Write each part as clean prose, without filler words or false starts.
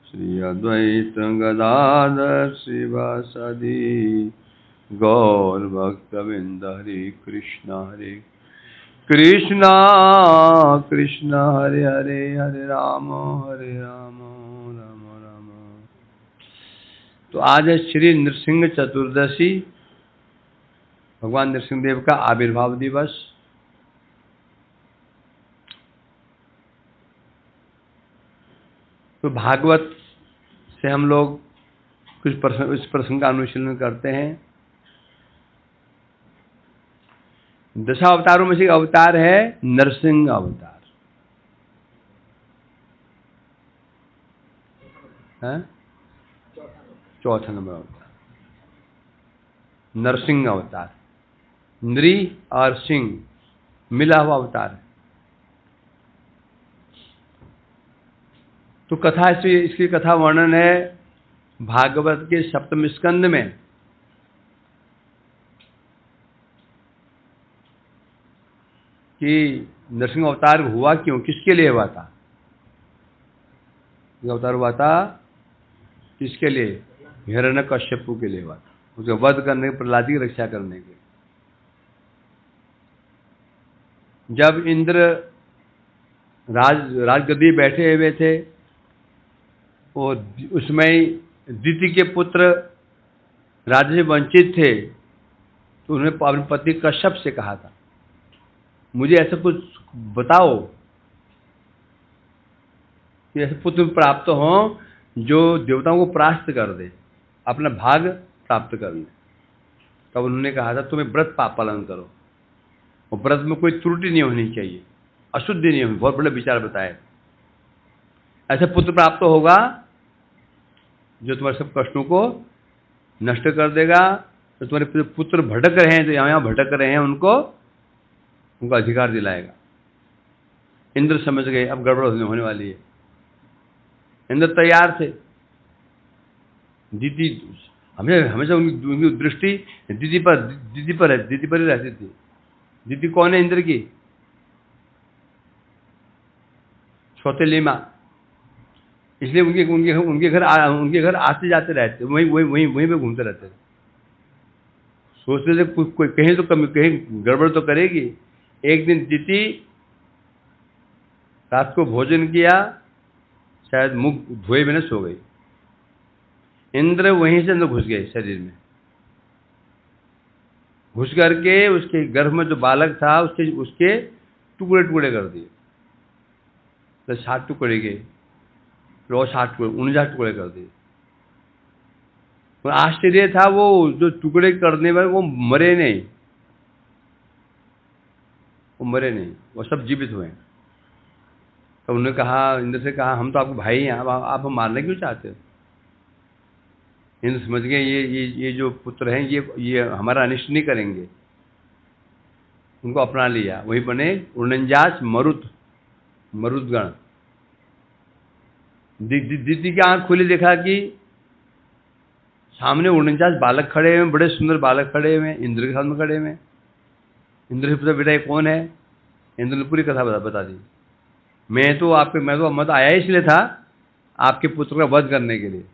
श्री अद्वैत गदाधर शिवासादि गौर भक्तवृंद। हरे कृष्णा कृष्णा हरे हरे, हरे राम राम राम। तो आज है श्री नृसिंह चतुर्दशी, भगवान नृसिंह देव का आविर्भाव दिवस। तो भागवत से हम लोग कुछ इस प्रसंग का अनुशीलन करते हैं। दशावतारों में से एक अवतार है नरसिंह अवतार। चौथा नंबर अवतार नरसिंह अवतार। नृ और सिंह मिला हुआ अवतार है। तो कथा इसकी कथा वर्णन है भागवत के सप्तम स्कंद में। कि नरसिंह अवतार हुआ क्यों, किसके लिए हुआ था। अवतार हुआ था किसके लिए? हिरण्यकश्यपु के लिए हुआ था, उसको वध करने, प्रहलाद की रक्षा करने के। जब इंद्र राजगद्दी बैठे हुए थे और उसमें दिति के पुत्र राज्य से वंचित थे, तो उन्होंने अपने पति कश्यप से कहा था, मुझे ऐसा कुछ बताओ कि ऐसे पुत्र प्राप्त हो जो देवताओं को परास्त कर दे, अपना भाग प्राप्त कर ले। तब उन्होंने कहा था तुम्हें व्रत पालन करो, और व्रत में कोई त्रुटि नहीं होनी चाहिए, अशुद्धि नहीं होनी। बहुत बड़े विचार बताए। ऐसे पुत्र प्राप्त होगा जो तुम्हारे सब कष्टों को नष्ट कर देगा। तो तुम्हारे पुत्र भटक रहे हैं, जो यहाँ भटक रहे हैं, उनका अधिकार दिलाएगा। इंद्र समझ गए अब गड़बड़ होने वाली है। इंद्र तैयार थे। दीति हमेशा उनकी दृष्टि दीति पर ही रहती थी। दीति कौन है इंद्र की? सौतेली माँ। इसलिए उनके घर आते जाते रहते, वहीं पे घूमते रहते थे। सोचते थे कोई कहीं गड़बड़ तो करेगी। एक दिन दीति रात को भोजन किया, शायद मुख धोए बिना सो गई। इंद्र वहीं से अंदर घुस गए शरीर में। घुस करके उसके गर्भ में जो बालक था उसके टुकड़े कर दिए। तो 7 टुकड़े के, फिर 7 टुकड़े, 49 टुकड़े कर दिए। और आश्चर्य था, वो जो टुकड़े करने वाले वो मरे नहीं, वो सब जीवित हुए। तो उन्होंने कहा, इंद्र से कहा, हम तो आपको भाई हैं, आप हम मारना क्यों चाहते हो? इंद्र समझ गए ये जो पुत्र हैं ये हमारा अनिष्ट नहीं करेंगे। उनको अपना लिया। वही बने 49 मरुदगण। दीति की आंख खुली, देखा कि सामने 49 बालक खड़े हुए, बड़े सुंदर बालक खड़े हुए, इंद्र के साथ में खड़े हुए। इंद्र से पूछा, बेटा ये कौन है? इंद्र ने पूरी कथा बता दी। मैं तो मत आया इसलिए था आपके पुत्र का वध करने के लिए,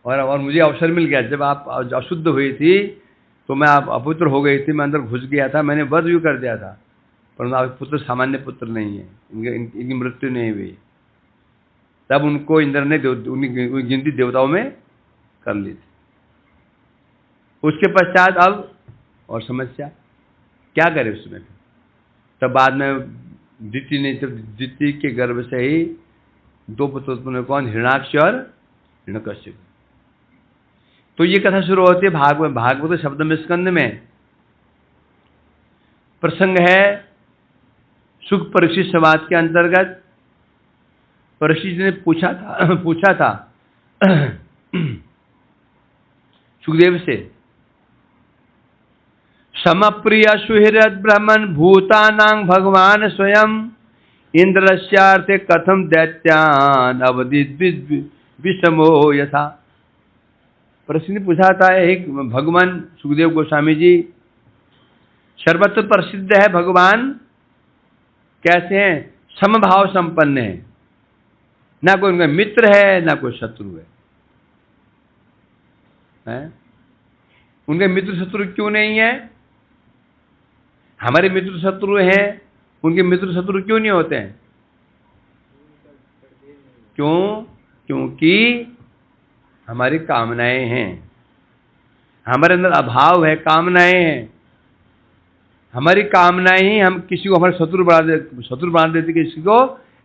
और मुझे अवसर मिल गया। जब आप अशुद्ध हुई थी तो मैं आप अपवित्र हो गई थी, मैं अंदर घुस गया था, मैंने वध भी कर दिया था। परंतु आपके पुत्र सामान्य पुत्र नहीं है, इनकी मृत्यु नहीं हुई। तब उनको इंद्र ने उनकी गिनती देवताओं में कर ली थी। उसके पश्चात अब और समस्या क्या करे उसमें। तब बाद में दिति के गर्भ से ही 2 पुत्र उत्पन्न। कौन? हिरण्याक्ष और हिरण्यकश्यप। तो ये कथा शुरू होती है भागवत शब्दम स्कंद में। प्रसंग है सुख परीक्षित संवाद के अंतर्गत। परीक्षित ने पूछा था सुखदेव से, समप्रिय सुहृद ब्रह्मन् भूतानां भगवान स्वयं इंद्रस्यार्थे कथम दैत्यान अवदित विषमो यथा। प्रश्न पूछा था एक भगवान सुखदेव गोस्वामी जी, सर्वत्र प्रसिद्ध है भगवान कैसे हैं? समभाव संपन्न है, ना कोई उनका मित्र है ना कोई शत्रु है? उनके मित्र शत्रु क्यों नहीं है? हमारे मित्र शत्रु हैं, उनके मित्र शत्रु क्यों नहीं होते हैं? क्यों? क्योंकि हमारी कामनाएं हैं, हमारे अंदर अभाव है, कामनाएं हैं। हमारी कामनाएं ही हम किसी को हमारे शत्रु बना देती, किसी को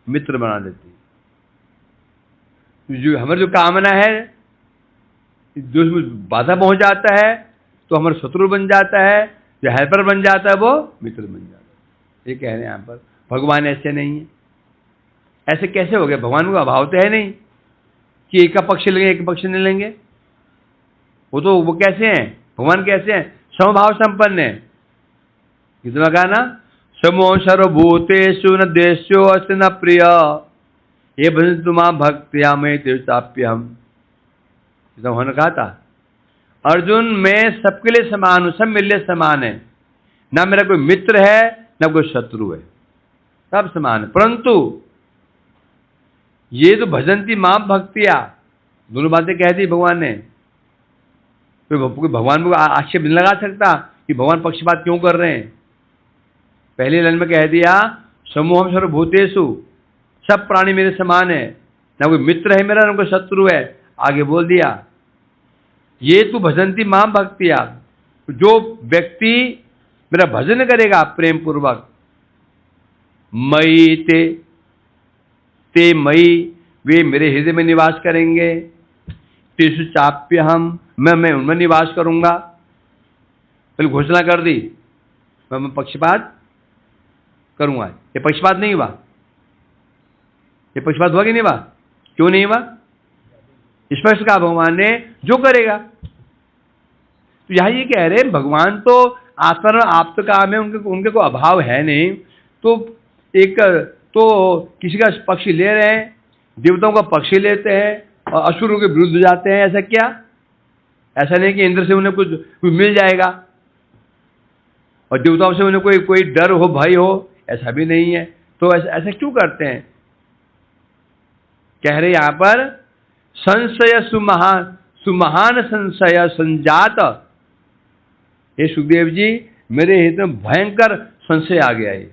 मित्र बना देती। जो हमारी जो कामना है, जो उसमें बाधा पहुंच जाता है तो हमारा शत्रु बन जाता है, जो हेल्पर बन जाता है वो मित्र बन जाता है। ये कह रहे हैं यहाँ पर भगवान ऐसे नहीं है। ऐसे कैसे हो गए? भगवान का अभाव तो है नहीं कि एक का पक्ष लेंगे एक का पक्ष नहीं लेंगे। वो कैसे हैं? भगवान कैसे हैं? समभाव संपन्न है। कितना कहा ना, समो सर्वभूतेषु न द्वेष्यो अस्ति न प्रिय ये भजन्तु मां भक्त्या मयि तेषाप्यहम्। उन्होंने कहा था अर्जुन मैं सबके लिए समान हूं, सब मेरे लिए समान है, ना मेरा कोई मित्र है ना कोई शत्रु है, सब समान है। परंतु ये तो भजंती मां भक्तिया, दोनों बातें कह दी भगवान ने। कोई भगवान को आक्षेप नहीं लगा सकता कि भगवान पक्षपात क्यों कर रहे हैं। पहले लाइन में कह दिया समूहम सर्वभूतेषु, सब प्राणी मेरे समान है, ना कोई मित्र है मेरा ना कोई शत्रु है। आगे बोल दिया ये तू भजंती मां भक्तिया, जो व्यक्ति मेरा भजन करेगा प्रेम पूर्वक, मई ते मई, वे मेरे हृदय में निवास करेंगे। तेषु चाप्यहम्, मैं उनमें निवास करूंगा। पहले घोषणा कर दी मैं पक्षपात करूंगा। ये पक्षपात नहीं हुआ? ये पक्षपात हुआ कि नहीं हुआ? क्यों नहीं हुआ? स्पष्ट कहा भगवान ने जो करेगा। तो यहां ये कह रहे भगवान तो आत्मा आप तो काम है, उनके को अभाव है नहीं, तो एक तो किसी का पक्ष ले रहे हैं, देवताओं का पक्ष लेते हैं और असुरों के विरुद्ध जाते हैं। ऐसा क्या? ऐसा नहीं कि इंद्र से उन्हें कुछ मिल जाएगा और देवताओं से उन्हें कोई डर हो, भय हो, ऐसा भी नहीं है। तो ऐसा क्यों करते हैं? कह रहे यहां पर संशय सुमहान संशय संजात। हे सुखदेव जी, मेरे हृदय में भयंकर संशय आ गया है।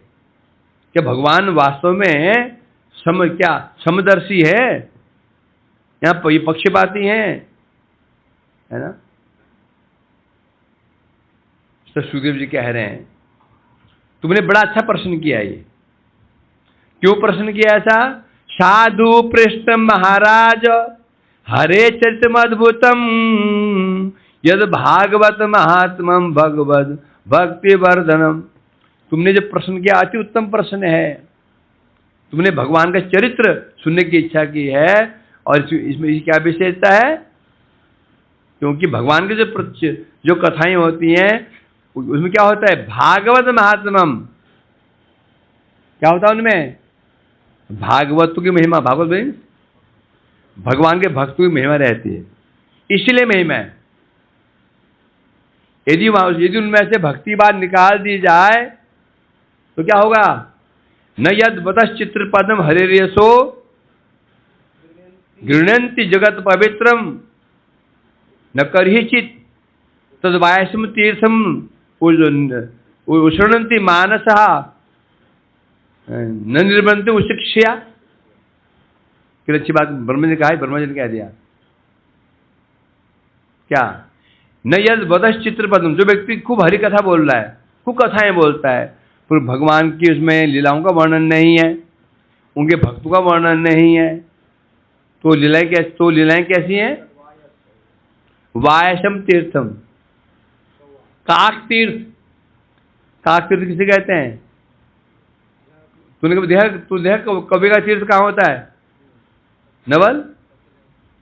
क्या भगवान वास्तव में समदर्शी है? यहाँ ये पक्षपाती हैं, है ना? तो सुखदेव जी कह रहे हैं तुमने बड़ा अच्छा प्रश्न किया। ये क्यों प्रश्न किया ऐसा? साधु पृष्ठ महाराज हरे चरितम अद्भुतम यद भागवत महात्मम भगवद भक्ति वर्धनम। तुमने जो प्रश्न किया अति उत्तम प्रश्न है। तुमने भगवान का चरित्र सुनने की इच्छा की है और इसमें क्या विशेषता है? क्योंकि भगवान के जो कथाएं होती हैं उसमें क्या होता है? भागवत महात्मम। क्या होता है उनमें? भागवत की महिमा। भागवत में भगवान के भक्तों की महिमा रहती है, इसलिए महिमा है। यदि उनमें से भक्ति बात निकाल दी जाए तो क्या होगा? न यद बतश्चित्र पदम हरिर्यसो गृह्णन्ति जगत पवित्रम न करहिचित तद्वायसम तीर्थम उषणन्ति मानसः न निर्बंधते उशिक्षा। कितनी अच्छी बात ब्रह्मा जी ने कहा है, ब्रह्मा जी ने कह दिया क्या? न यद बदश चित्र पदम, जो व्यक्ति खूब हरि कथा बोल रहा है, खूब कथाएं बोलता है, पर भगवान की उसमें लीलाओं का वर्णन नहीं है, उनके भक्तों का वर्णन नहीं है, तो लीलाएं कैसी हैं? वायसम तीर्थम, काक तीर्थ। काक तीर्थ किसे कहते हैं? तूने कभी देखा कभी का तीर्थ कहाँ होता है? नवल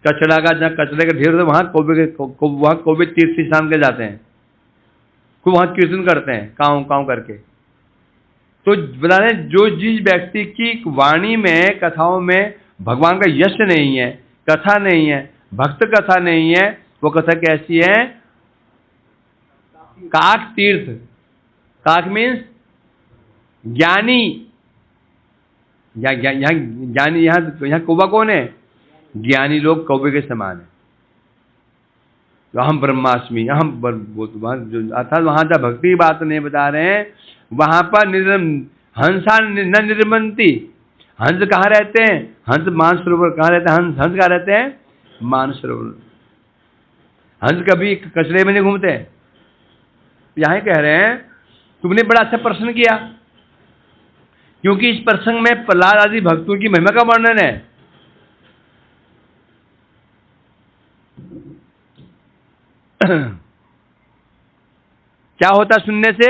कचड़ा का, जहाँ कचड़े का ढेर होता है वहां कौवे तीर्थ स्नान के जाते हैं, खूब वहां कीर्तन करते हैं काँव काँव करके। तो बता रहे जो जिस व्यक्ति की वाणी में कथाओं में भगवान का यश नहीं है, कथा नहीं है, भक्त कथा नहीं है, वो कथा कैसी है? काक तीर्थ। काक मीन्स ज्ञानी। यहाँ ज्ञानी, यहाँ कौवा कौन है? ज्ञानी लोग कौवे के समान है। तो अहम ब्रह्मास्मि, अर्थात वहां जब भक्ति की बात नहीं बता रहे हैं, वहां पर हंसा न निर्मंती। हंस कहाँ रहते हैं? हंस मानसरोवर कहाँ रहते हैं? हंस कहाँ रहते हैं? मानसरोवर। हंस कभी कचरे में नहीं घूमते। यहाँ कह रहे हैं तुमने बड़ा अच्छा प्रश्न किया, क्योंकि इस प्रसंग में प्रहलाद आदि भक्तों की महिमा का वर्णन है। क्या होता सुनने से?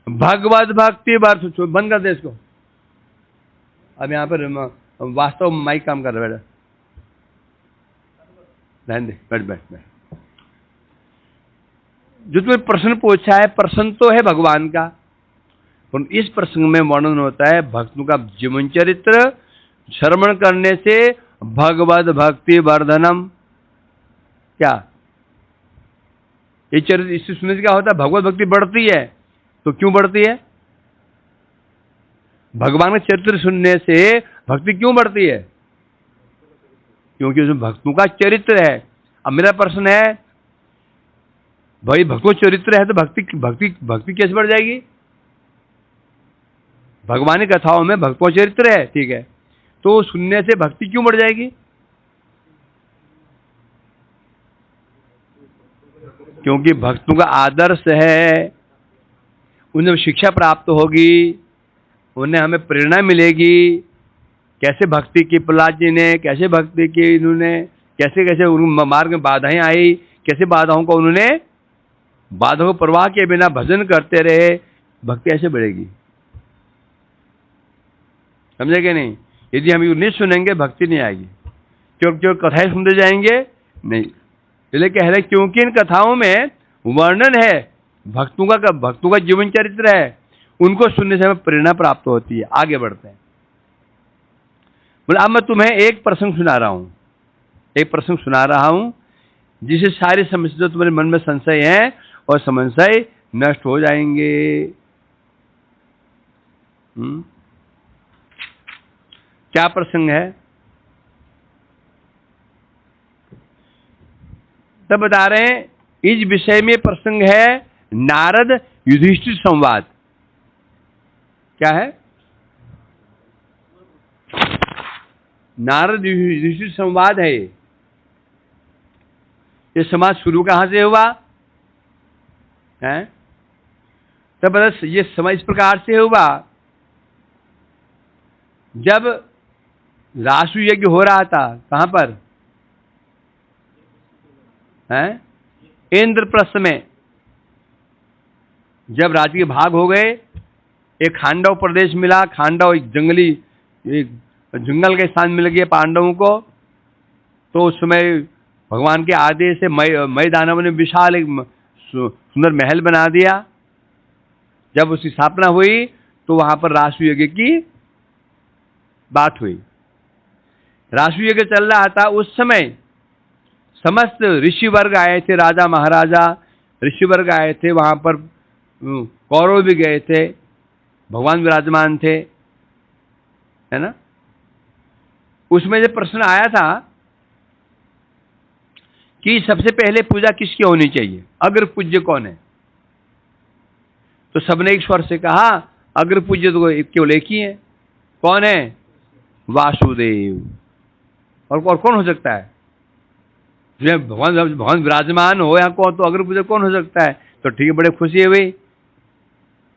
भगवत भक्ति वर्ष। बंद कर दे इसको। अब यहां पर वास्तव माइक काम कर रहा है। रहने दे, बैठ बैठ बैठ। जो तुम्हें प्रश्न पूछा है, प्रश्न तो है भगवान का, पर इस प्रसंग में वर्णन होता है भक्तों का जीवन चरित्र। श्रवण करने से भगवत भक्ति वर्धनम। क्या ये चरित्र? इससे सुनने से क्या होता है? भगवत भक्ति बढ़ती है। तो क्यों बढ़ती है? भगवान का चरित्र सुनने से भक्ति क्यों बढ़ती है? क्योंकि उसमें भक्तों का चरित्र है। अब मेरा प्रश्न है, भाई भक्तों चरित्र है तो भक्ति भक्ति भक्ति कैसे बढ़ जाएगी? भगवान की कथाओं में भक्तों चरित्र है, ठीक है, तो सुनने से भक्ति क्यों बढ़ जाएगी? क्योंकि भक्तों का आदर्श है, उन्हें शिक्षा प्राप्त होगी, उन्हें हमें प्रेरणा मिलेगी। कैसे भक्ति की प्रहलाद जी ने, कैसे भक्ति की इन्होंने, कैसे कैसे मार्ग में बाधाएं आई, कैसे बाधाओं को उन्होंने बाधाओं को परवाह के बिना भजन करते रहे, भक्ति ऐसे बढ़ेगी। समझे कि नहीं? यदि हम नहीं सुनेंगे भक्ति नहीं आएगी। क्यों कथाएं सुनते जाएंगे? नहीं। इसलिए कह रहे क्योंकि इन कथाओं में वर्णन है भक्तों का जीवन चरित्र है, उनको सुनने से हमें प्रेरणा प्राप्त होती है, आगे बढ़ते हैं। बोले अब मैं तुम्हें एक प्रसंग सुना रहा हूं, जिसे सारी समस्या जो तुम्हारे मन में संशय है और संशय नष्ट हो जाएंगे। क्या प्रसंग है? तब बता रहे हैं इस विषय में प्रसंग है नारद युधिष्ठिर संवाद। क्या है? नारद युधिष्ठिर संवाद है। ये समाज शुरू कहां से हुआ है? तब बता ये समय इस प्रकार से हुआ, जब रासु यज्ञ हो रहा था। कहां पर है? इंद्रप्रस्थ में। जब राज्य के भाग हो गए, एक खांडव प्रदेश मिला। खांडव एक जंगल का स्थान मिल गया पांडवों को। तो उस समय भगवान के आदेश से मय दानव ने विशाल एक सुंदर महल बना दिया। जब उसकी स्थापना हुई तो वहां पर रासु यज्ञ की बात हुई। रासु यज्ञ चल रहा था। उस समय समस्त ऋषि वर्ग आए थे, राजा महाराजा ऋषि वर्ग आए थे। वहां पर कौरव भी गए थे, भगवान विराजमान थे, है ना। उसमें जब प्रश्न आया था कि सबसे पहले पूजा किसकी होनी चाहिए, अग्र पूज्य कौन है, तो सबने एक स्वर से कहा अग्र पूज्य तो केवल एक ही है। कौन है? वासुदेव। और कौन हो सकता है? भगवान विराजमान हो यहाँ कौन, तो अग्र पूजा कौन हो सकता है? तो ठीक है, बड़े खुशी है भाई।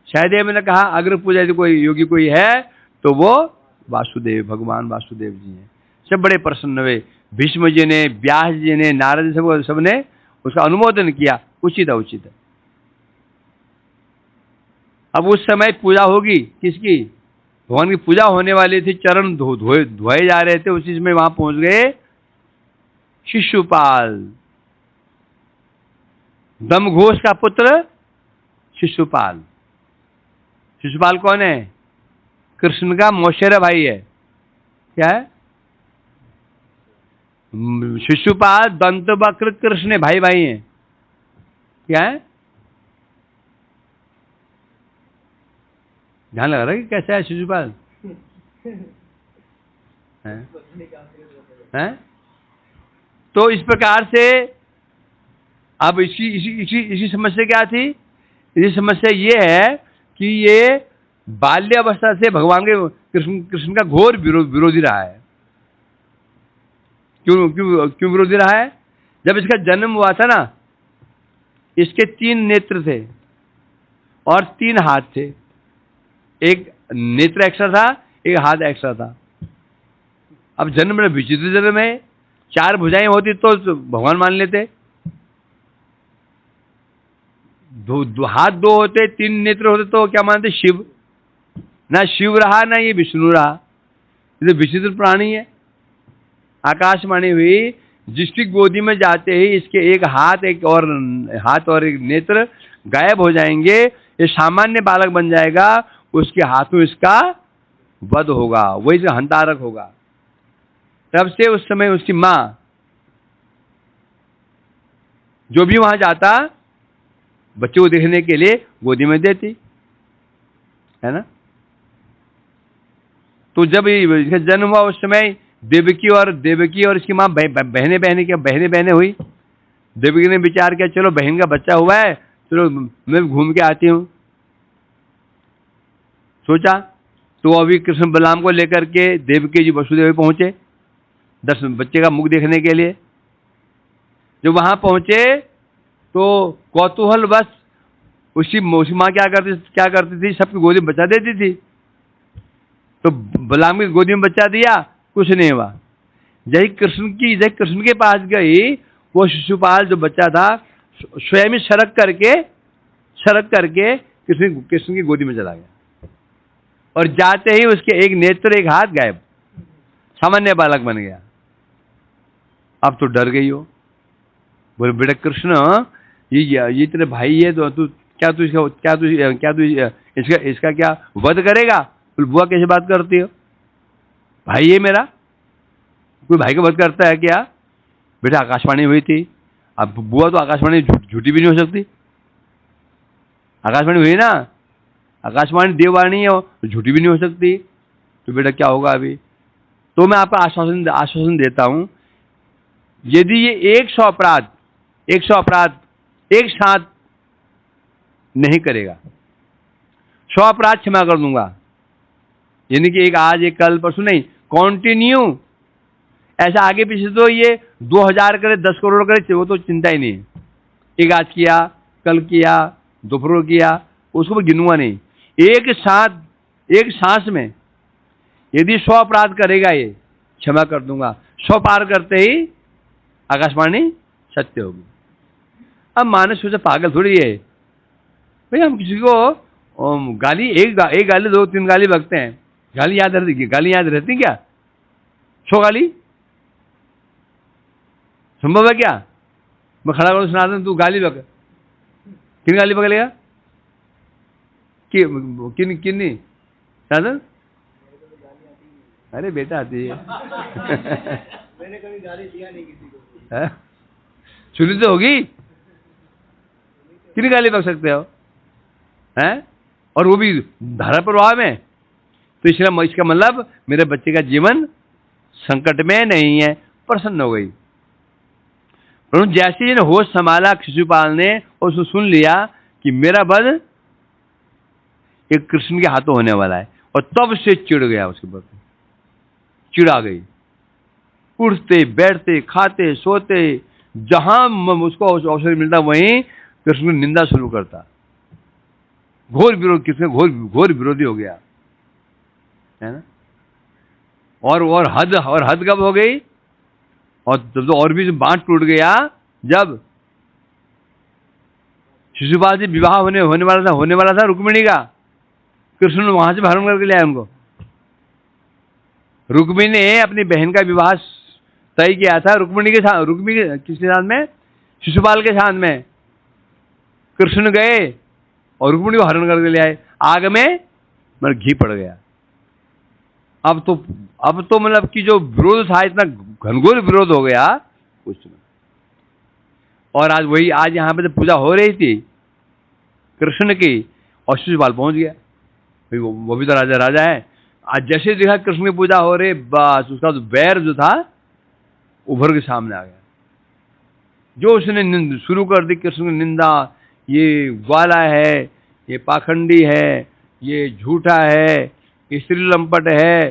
शायद मैंने कहा अग्र पूजा यदि कोई योगी कोई है तो वो वासुदेव, भगवान वासुदेव जी हैं। सब बड़े प्रसन्न हुए। भीष्म जी ने, व्यास जी ने, नारद जी सबने उसका अनुमोदन किया। उचित है, उचित है। अब उस समय पूजा होगी किसकी? भगवान की पूजा होने वाली थी। चरण धोए जा रहे थे, उसी समय वहां पहुंच गए शिशुपाल, दमघोष का पुत्र शिशुपाल। शिशुपाल कौन है? कृष्ण का मौसेरा भाई है। क्या है? शिशुपाल दंतवक्र कृष्ण भाई भाई हैं। क्या है? ध्यान लगा रहा है कि कैसा है शिशुपाल? हैं? तो इस प्रकार से अब इसी समस्या क्या थी? इसी समस्या ये है कि ये बाल्यावस्था से भगवान के कृष्ण का घोर विरोधी रहा है। क्यों क्यों क्यों विरोधी रहा है? जब इसका जन्म हुआ था ना, इसके 3 नेत्र थे और 3 हाथ थे। एक नेत्र एक्स्ट्रा था, एक हाथ एक्स्ट्रा था। अब जन्म में विचित्र जन्म है। 4 भुजाएं होती तो भगवान मान लेते। हाथ 2 होते, 3 नेत्र होते तो क्या मानते? शिव। ना शिव रहा ना ये विष्णु रहा। ये विचित्र प्राणी है। आकाशवाणी हुई, जिसकी गोदी में जाते ही इसके एक हाथ और एक नेत्र गायब हो जाएंगे। ये सामान्य बालक बन जाएगा, उसके हाथों इसका वध होगा, वही से हंतारक होगा। तब से उस समय उसकी मां जो भी वहां जाता बच्चे को देखने के लिए गोदी में देती है ना। तो जब इसका जन्म हुआ उस समय देवकी और इसकी मां बहने हुई। देवकी ने विचार किया, चलो बहन का बच्चा हुआ है, चलो मैं घूम के आती हूं। सोचा तो अभी कृष्ण बलराम को लेकर के देवकी जी वसुदेव पहुंचे बच्चे का मुख देखने के लिए। जब वहां पहुंचे तो कौतूहल बस उसकी मां क्या करती थी, सबकी गोदी में बच्चा देती थी। तो बलराम की गोदी में बच्चा दिया, कुछ नहीं हुआ। जब कृष्ण के पास गई, वो शिशुपाल जो बच्चा था स्वयं सरक करके कृष्ण की गोदी में चला गया और जाते ही उसके एक नेत्र एक हाथ गायब, सामान्य बालक बन गया। अब तो डर गई हो, बोले बेटा कृष्ण ये तेरे भाई है तो तू इसका क्या वध करेगा? तो बुआ कैसे बात करती हो? भाई है मेरा, कोई भाई का वध करता है क्या? बेटा आकाशवाणी हुई थी। अब बुआ तो आकाशवाणी झूठी भी नहीं हो सकती। आकाशवाणी हुई ना, आकाशवाणी देववाणी है, झूठी भी नहीं हो सकती। तो बेटा क्या होगा अभी? तो मैं आपका आश्वासन देता हूं, यदि ये 100 अपराध एक साथ नहीं करेगा, 100 अपराध क्षमा कर दूंगा। यानी कि एक आज एक कल परसों नहीं, कॉन्टिन्यू ऐसा आगे पीछे। तो ये 2000 करे 10 करोड़ करे वो तो चिंता ही नहीं। एक आज किया, कल किया, दोपहर किया, उसको भी गिनूंगा नहीं। एक सांस में यदि 100 अपराध करेगा ये क्षमा कर दूंगा। 100 पार करते ही आकाशवाणी सत्य होगी। अब मानस सोचा पागल थोड़ी है भाई, हम किसी को गाली एक गाली 2-3 गाली बकते हैं, गाली याद रहती क्या? 100 गाली संभव है क्या? मैं खड़ा करूं सुना दूं, तू गाली बक, किन गाली बक लेगा? किन नहीं साधन? अरे बेटा आती है। मैंने कभी गाली दिया नहीं किसी को। सुनी तो होगी, कितनी गाली बक सकते हो हैं? और वो भी धारा प्रवाह में। तो इसलिए इसका मतलब मेरे बच्चे का जीवन संकट में नहीं है। प्रसन्न हो गई। परंतु जैसे ही होश संभाला शिशुपाल ने और उसको सुन लिया कि मेरा वध एक कृष्ण के हाथों होने वाला है, और तब से चिढ़ गया, उसके ऊपर चिढ़ आ गई। उठते बैठते खाते सोते जहां उसको अवसर मिलता वहीं कृष्ण की निंदा शुरू करता। घोर विरोध, कृष्ण घोर विरोधी हो गया है ना। और हद कब हो गई? और तब तो और भी बांट टूट गया जब शिशुपाल से विवाह होने वाला था रुक्मिणी का। कृष्ण ने वहां से हरण करके लिया उनको। रुक्मिणी ने अपनी बहन का विवाह तय किया था रुक्मिणी किसके साथ में? शिशुपाल के साथ में। कृष्ण गए और रुक्मिणी को हरण करके ले आए। आग में मतलब घी पड़ गया। अब तो मतलब कि जो विरोध था इतना घनघोर विरोध हो गया कुछ नहीं। और आज यहाँ पे तो पूजा हो रही थी कृष्ण की, और शिशुपाल पहुंच गया। वो भी तो राजा है। आज जैसे देखा कृष्ण की पूजा हो रही, बस उसका तो बैर जो था उभर के सामने आ गया। जो उसने शुरू कर दी कृष्ण की निंदा, ये ग्वाला है, ये पाखंडी है, ये झूठा है, ये स्त्री लंपट है,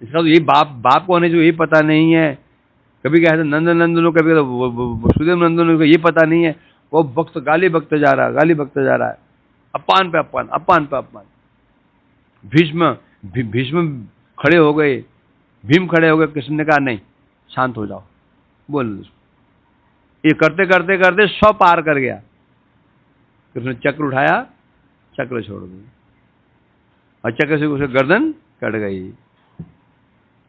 इसका तो ये बाप कौन है जो ये पता नहीं है। कभी कहते नंदन नंदन, कभी वसुदेव नंदन को ये पता नहीं है। वो भक्त गाली बकते जा रहा है, गाली बकते जा रहा है, अपान पे अपान, अपान पे अपान। भीष्म खड़े हो गए, भीम खड़े हो गए। कृष्ण ने कहा नहीं, शांत हो जाओ, बोल। ये करते करते करते 100 पार कर गया। कृष्ण चक्र उठाया, चक्र छोड़ दिया और चक्र से उसे गर्दन कट गई।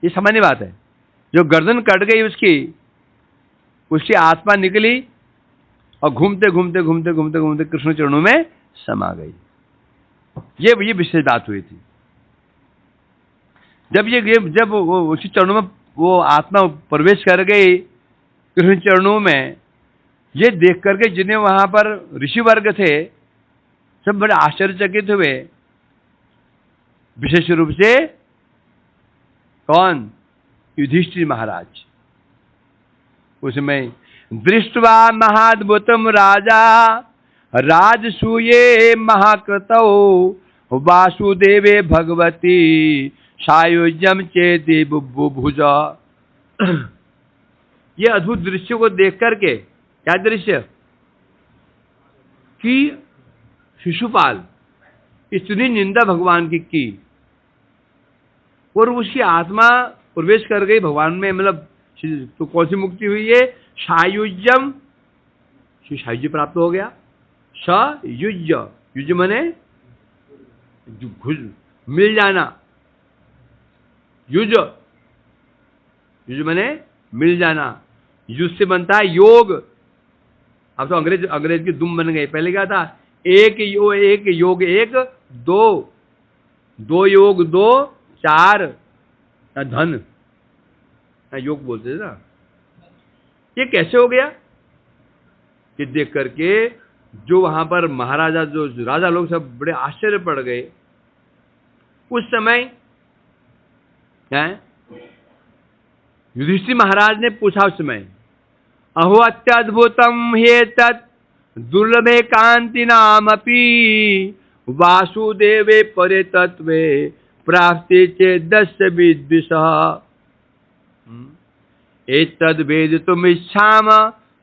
ये सामान्य बात है। जो गर्दन कट गई उसकी आत्मा निकली और घूमते घूमते घूमते घूमते घूमते कृष्ण चरणों में समा गई। ये विशेष बात हुई थी। जब उसी चरणों में वो आत्मा प्रवेश कर गई कृष्ण चरणों में, ये देख करके जिन्हें वहां पर ऋषि वर्ग थे सब बड़े आश्चर्यचकित हुए। विशेष रूप से कौन? युधिष्ठिर महाराज। उसमें दृष्ट्वा महाद्भुतम राजा राजसूये महाकृतौ वासुदेवे भगवती सायुज्यम चेति बुभुज। ये अद्भुत दृश्य को देख करके, क्या दृश्य कि शिशुपाल इतनी निंदा भगवान की और उसकी आत्मा प्रवेश कर गई भगवान में। मतलब तो कौन सी मुक्ति हुई है? सायुज्यम, सायुज्य प्राप्त हो गया। सयुज्य, युज मने मिल जाना, युज, युज मने मिल जाना। युज से बनता है योग। अब तो अंग्रेज की दुम बन गई। पहले क्या था? एक योग एक, दो योग दो, चार धन, योग बोलते थे ना। ये कैसे हो गया? ये देख करके जो वहां पर महाराजा, जो राजा लोग सब बड़े आश्चर्य पड़ गए। उस समय युधिष्ठिर महाराज ने पूछा उस समय, अहो अत्यद्भुतम हेतत् दुर्लभे कांति नामपि वासुदेवे परे तत्वे प्राप्ति चेदस्य विद्विषः एतद् वेदितुम् इच्छाम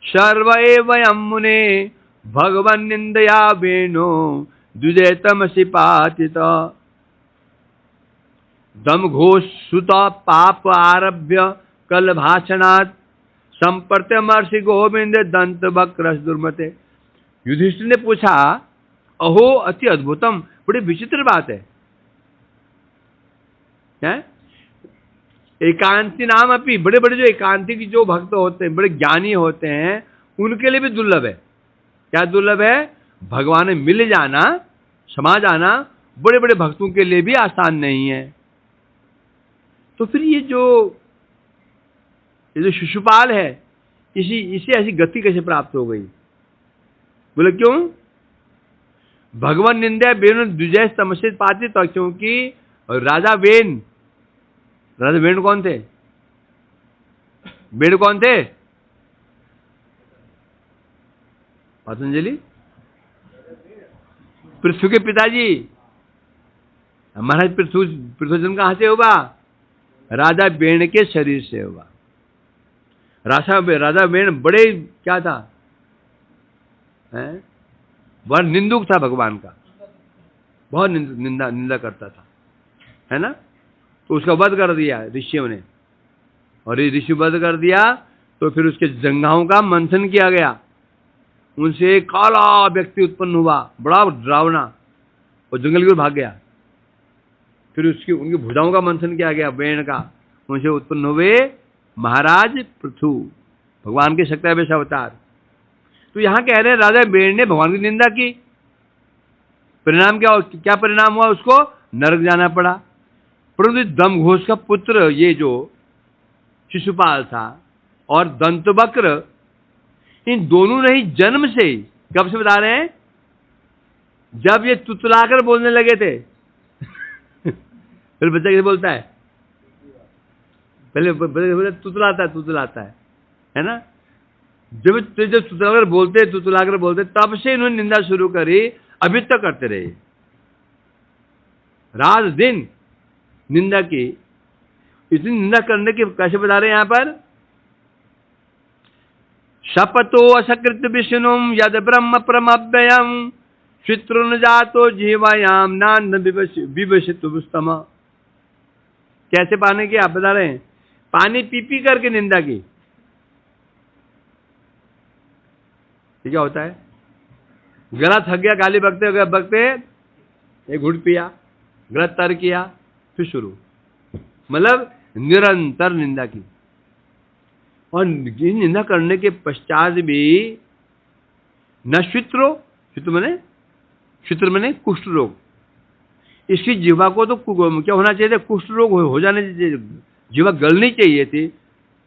सर्व एवं मुने भगवन् निंदया वेणो द्विजयतमसि पातित दम घोष सुत पाप आरभ्य कल भाषणात् संपर्त्यमर्षि गोविंद दंत वक्रस दुर्मते। युधिष्ठिर ने पूछा, अहो अति अद्भुतम, बड़ी विचित्र बात है। एकांती नाम अपनी, बड़े बड़े जो एकांती की जो भक्त होते हैं, बड़े ज्ञानी होते हैं, उनके लिए भी दुर्लभ है। क्या दुर्लभ है? भगवान में मिल जाना, समा जाना बड़े बड़े भक्तों के लिए भी आसान नहीं है। तो फिर ये जो शिशुपाल है, इसे ऐसी गति कैसे प्राप्त हो गई? बोले क्यों? भगवान निंदा बेन द्विजय तमसे पाते, तो क्योंकि राजा वेन कौन थे? वेन कौन थे? पतंजलि, पृथ्वी के पिताजी। महाराज पृथ्वी कहां से हुआ? राजा वेन के शरीर से हुआ। राजा वेन बड़े क्या था? वह निंदुक था भगवान का, बहुत निंदा करता था, है ना। तो उसका वध कर दिया ऋषियों ने, और ये ऋषि वध कर दिया तो फिर उसके जंघाओं का मंथन किया गया। उनसे एक काला व्यक्ति उत्पन्न हुआ, बड़ा डरावना, और जंगल की ओर भाग गया। फिर उनकी भुजाओं का मंथन किया गया, वेण का। उनसे उत्पन्न हुए महाराज पृथु, भगवान के शक्तिवेश अवतार। तो यहां कह रहे हैं राजा वेण ने भगवान की निंदा की, परिणाम क्या परिणाम हुआ? उसको नरक जाना पड़ा। परंतु दमघोष का पुत्र ये जो शिशुपाल था और दंतवक्र, इन दोनों ने ही जन्म से, कब से बता रहे हैं? जब ये तुतलाकर बोलने लगे थे फिर बच्चा कैसे बोलता है? पहले बोले तुतलाता है ना। जब तुतलाकर बोलते तब से इन्होंने निंदा शुरू करी, अभी तक करते रहे, रात दिन निंदा की। इतनी निंदा करने की कैसे बता रहे हैं यहां पर? शपथो असकृत विष्णुम यद ब्रह्म प्रमव्ययम चित्रुन जातो जीवायाम नान विवशितुस्तम। कैसे पाने की आप बता रहे हैं? पानी पी पी करके निंदा की। क्या होता है? गला थक गया, गाली बकते एक घुट पिया, गला तर किया, फिर शुरू, मतलब निरंतर निंदा की। और निंदा करने के पश्चात भी न चित्र मने कुष्ठ रोग, इसकी जीवा को तो क्या होना चाहिए था? कुष्ठ रोग हो जाने चाहिए, जीवा गलनी चाहिए थी,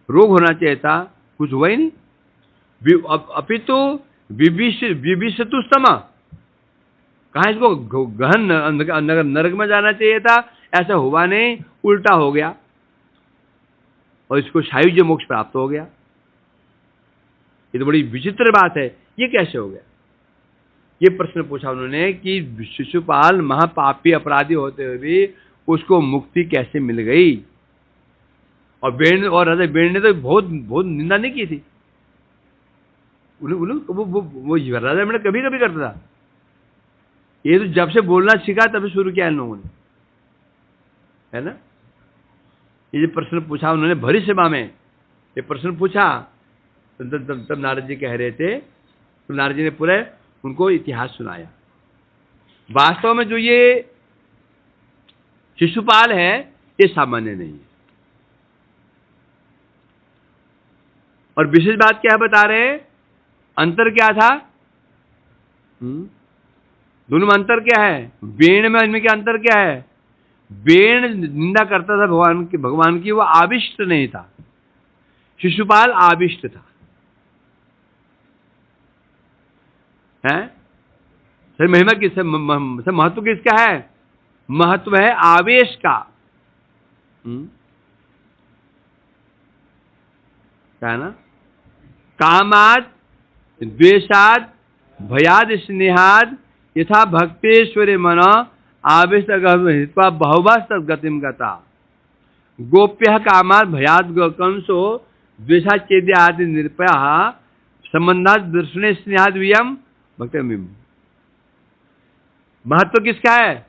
रोग होना चाहिए था, कुछ हुआ ही नहीं। अपितु विभिषतुस्तमा, कहा इसको गहन नरक में जाना चाहिए था, ऐसा हुआ नहीं, उल्टा हो गया और इसको सायुज्य मोक्ष प्राप्त हो गया। ये तो बड़ी विचित्र बात है, ये कैसे हो गया? ये प्रश्न पूछा उन्होंने कि शिशुपाल महापापी अपराधी होते हुए भी उसको मुक्ति कैसे मिल गई? और राजा बेण ने तो बहुत निंदा नहीं की थी। वो राजा बेण कभी कभी करता था, ये तो जब से बोलना सीखा तब से शुरू किया इन लोगों ने, है ना। ये प्रश्न पूछा उन्होंने भरी सभा में, ये प्रश्न पूछा, तब नारद जी कह रहे थे, तो नारद जी ने पूरे उनको इतिहास सुनाया। वास्तव में जो ये शिशुपाल है ये सामान्य नहीं है। और विशेष बात क्या बता रहे हैं? अंतर क्या था? दोनों में अंतर क्या है? बेण में इनमें क्या अंतर क्या है? बेण निंदा करता था भगवान की, वो आविष्ट नहीं था। शिशुपाल आविष्ट था, है? सर महिमा किससे, महत्व किसका है? महत्व है आवेश का। क्या है ना? कामाद द्वेषाद भयाद स्नेहाद यथा भक्तेश्वरे मन आवेश हित्वा बहुवास्त गतिम गता। गोप्य कामाद भयाद कंसो द्वेषाचेद्य आदि निरपया संबंधात दर्शने स्नेहाद वियम भक्तिम। महत्व किसका है?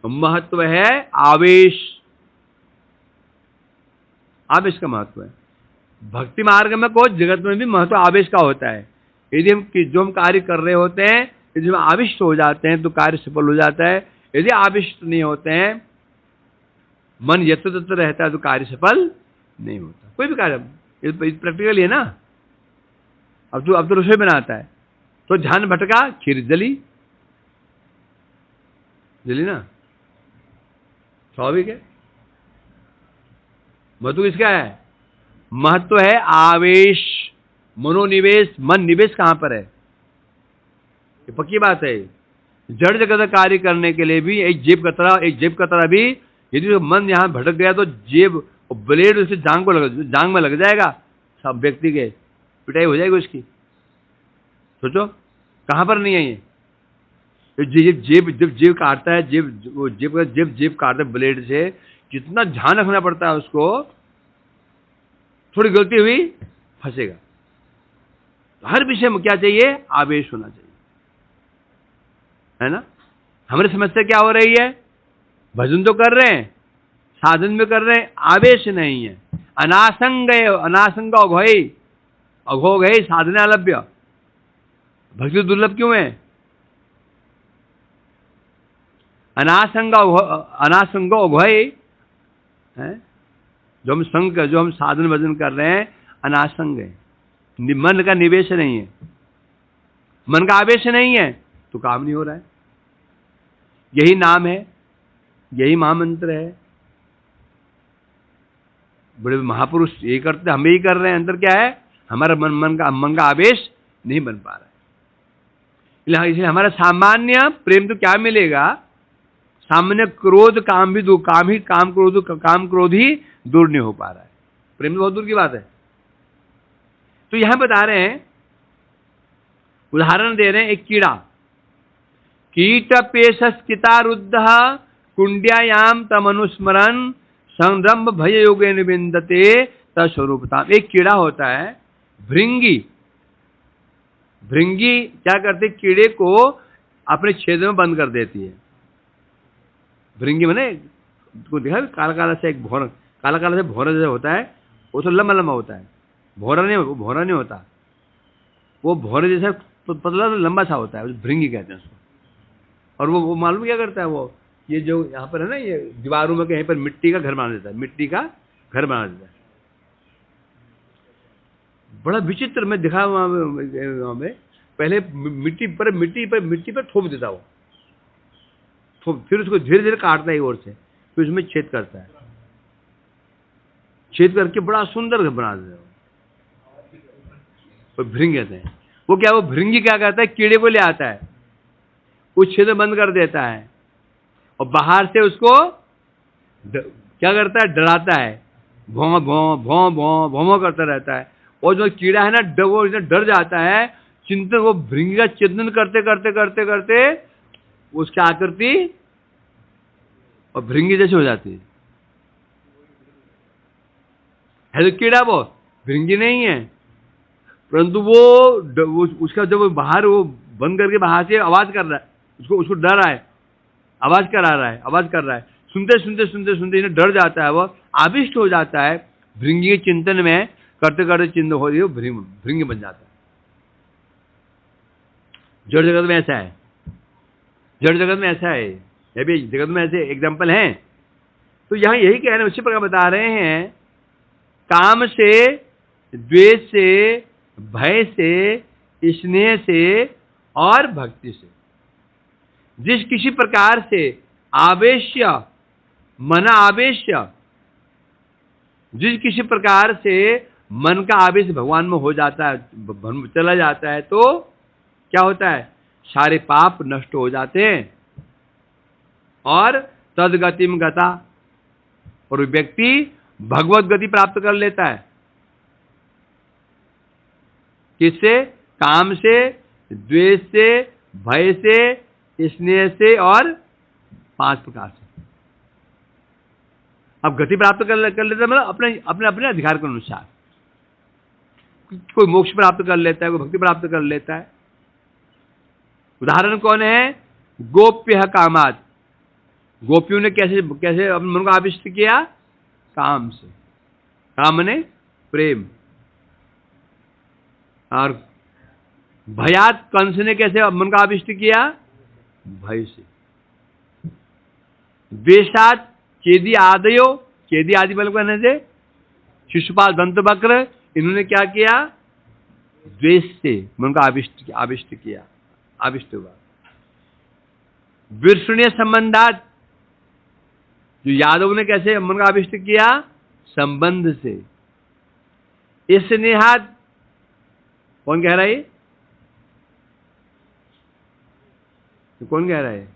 महत्व है आवेश, आवेश का महत्व है। भक्ति मार्ग में को जगत में भी महत्व आवेश का होता है। यदि हम कार्य कर रहे होते हैं, यदि हम आविष्ट हो जाते हैं तो कार्य सफल हो जाता है। यदि आविष्ट नहीं होते हैं, मन यत्र तत्र रहता है तो कार्य सफल नहीं होता। कोई भी कार्य प्रैक्टिकली है ना। अब तो रसोई बनाता है तो ध्यान भटका, खीर जली ना, स्वाभाविक है। महत्व किसका है? महत्व है आवेश, मनोनिवेश। मन निवेश कहां पर है? ये पक्की बात है। जड़ जगत कार्य करने के लिए भी एक जेब कतरा भी यदि मन यहां भटक गया तो जेब ब्लेड उसे जांग में लग जाएगा, सब व्यक्ति के पिटाई हो जाएगी उसकी। सोचो कहां पर नहीं है ये। जेब काटता है, जेब काटता है ब्लेड से, कितना ध्यान रखना पड़ता है उसको। थोड़ी गलती हुई फंसेगा। हर विषय में क्या चाहिए? आवेश होना चाहिए, है ना। हमारी समस्या क्या हो रही है? भजन तो कर रहे हैं, साधन में कर रहे हैं, आवेश नहीं है। अनासंग अघोघ है साधना लभ्य। भक्ति दुर्लभ क्यों है? अनासंग अघोय है। जो हम साधन भजन कर रहे हैं अनासंग है, मन का निवेश नहीं है, मन का आवेश नहीं है तो काम नहीं हो रहा है। यही नाम है, यही महामंत्र है। बड़े महापुरुष ये करते, हम यही कर रहे हैं। अंतर क्या है? हमारा मन का आवेश नहीं बन पा रहा है। इसलिए हमारा सामान्य प्रेम तो क्या मिलेगा? सामान्य क्रोध काम भी दूर, काम क्रोध ही दूर नहीं हो पा रहा है। प्रेम तो बहुत दूर की बात है। तो यहां बता रहे हैं, उदाहरण दे रहे हैं, एक कीड़ा, कीट पेशस्किता रुद्ध कुंड्यायाम तमनुस्मरण संरंभ भय योगे निविंदते तस्वरूपता। एक कीड़ा होता है भृंगी। भृंगी क्या करती, कीड़े को अपने छेद में बंद कर देती है। भृंगी मैंने को देखा, काला काला से एक भौरा, काला काला से भौरा जैसा होता है, वो तो लंबा लंबा होता है, भौरा नहीं होता, वो भौरे जैसा पतला तो लंबा सा होता है, भृंगी कहते हैं उसको। और वो मालूम क्या करता है, वो ये जो यहाँ पर है ना, ये दीवारों में कहीं पर मिट्टी का घर बना देता है, मिट्टी का घर बना देता है। बड़ा विचित्र में दिखा वहां में, पहले मिट्टी पर थोप देता वो, फिर उसको धीरे धीरे काटता है ओर से, फिर उसमें छेद करता है, छेद करके बड़ा सुंदर घर बना देता है वो। भृंगी कहते हैं। वो क्या, वो भृंगी क्या करता है, कीड़े को ले आता है, उस छेद में बंद कर देता है और बाहर से उसको क्या करता है, डराता है, भौं भौं भौं भौं भौं करता रहता है। और जो कीड़ा है ना, वो डर जाता है, चिंतन, वो भृंगी का चिंतन करते करते करते करते उसकी आकृति और भृंगी जैसे हो जाती है तो कीड़ा, वो भृंगी नहीं है, परंतु वो उसका जब बाहर वो बंद करके बाहर से आवाज कर रहा है, उसको डर रहा है, आवाज कर रहा है, सुनते सुनते सुनते सुनते इन्हें डर जाता है, वो आविष्ट हो जाता है भृंगी के चिंतन में, करते करते चिंतन हो रही है, भृंगी बन जाता है। जड़ जगत में ऐसा है, जड़ जगत में ऐसा है, ये भी जगत में ऐसे एग्जाम्पल हैं। तो यहाँ यही कह रहे हैं, उसी प्रकार बता रहे हैं, काम से, द्वेष से, भय से, स्नेह से और भक्ति से, जिस किसी प्रकार से आवेश्य, मन आवेश्य, जिस किसी प्रकार से मन का आवेश भगवान में हो जाता है, चला जाता है, तो क्या होता है, सारे पाप नष्ट हो जाते हैं और तदगतिम गता, और व्यक्ति भगवत गति प्राप्त कर लेता है। किससे, काम से, द्वेष से, भय से, स्नेह से और 5 प्रकार से। अब गति प्राप्त कर लेता है, मतलब अपने अधिकार के अनुसार, कोई मोक्ष प्राप्त कर लेता है, कोई भक्ति प्राप्त कर लेता है। उदाहरण कौन है, गोप्य कामात, गोपियों ने कैसे कैसे अपने मन को आविष्ट किया, काम से, काम ने प्रेम। और भयात, कंस ने कैसे मन को आविष्ट किया, भय से। द्वेषात चेदी आदयो, चेदी आदि बल कहने से शिशुपाल, दंतवक्र, इन्होंने क्या किया, द्वेष से मन को आविष्ट किया, आविष्ट हुआ। विष्णुय संबंधात, जो यादव ने कैसे मन का आविष्ट किया, संबंध से। स्नेहात, कौन कह रहा है, तो कौन कह रहा है,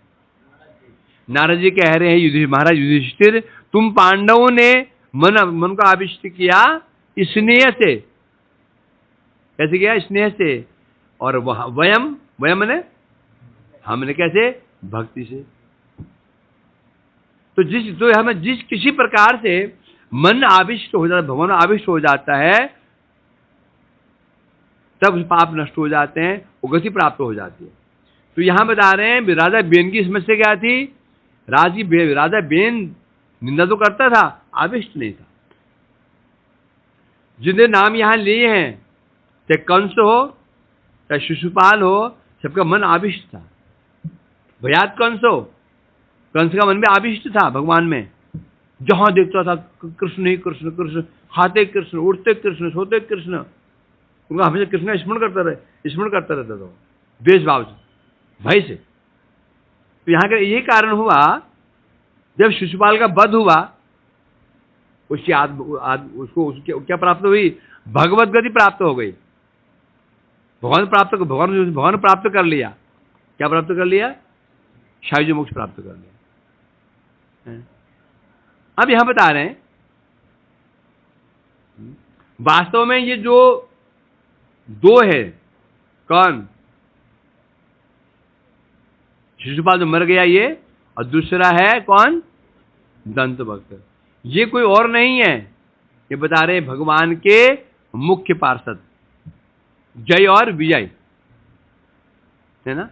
नारद जी कह रहे हैं, महाराज युधिष्ठिर, तुम पांडवों ने मन को आविष्ट किया स्नेह से। कैसे किया, स्नेह से। और वयम ने, हमने कैसे, भक्ति से। तो हमें जिस किसी प्रकार से मन आविष्ट हो जाता है, भगवान आविष्ट हो जाता है, तब पाप नष्ट हो जाते हैं, वो गति प्राप्त हो जाती है। तो यहां बता रहे हैं, राजा बेन की समस्या क्या थी, राजा बेन निंदा तो करता था, आविष्ट नहीं था। जिन्हें नाम यहां लिए हैं, चाहे कंस हो, चाहे शिशुपाल हो, सबका मन आविष्ट था। भयात कंस हो, कंस का मन में आविष्ट था भगवान में, जहां देखता था कृष्ण ही कृष्ण, कृष्ण खाते कृष्ण, उठते कृष्ण, सोते कृष्ण, उनका हमेशा कृष्ण स्मरण करता रहता था, द्वेष भाव से, भय से। तो यहाँ का यही कारण हुआ, जब शिशुपाल का वध हुआ, उसकी उसको क्या प्राप्त हुई, भगवत गति प्राप्त हो गई, भगवान प्राप्त कर लिया। क्या प्राप्त कर लिया, शायद मोक्ष प्राप्त कर लिया। अब यहां बता रहे हैं वास्तव में ये जो दो है, कौन? शिशुपाल जो मर गया ये, और दूसरा है कौन? दंत भक्त। ये कोई और नहीं है, ये बता रहे हैं भगवान के मुख्य पार्षद जय और विजय, है ना।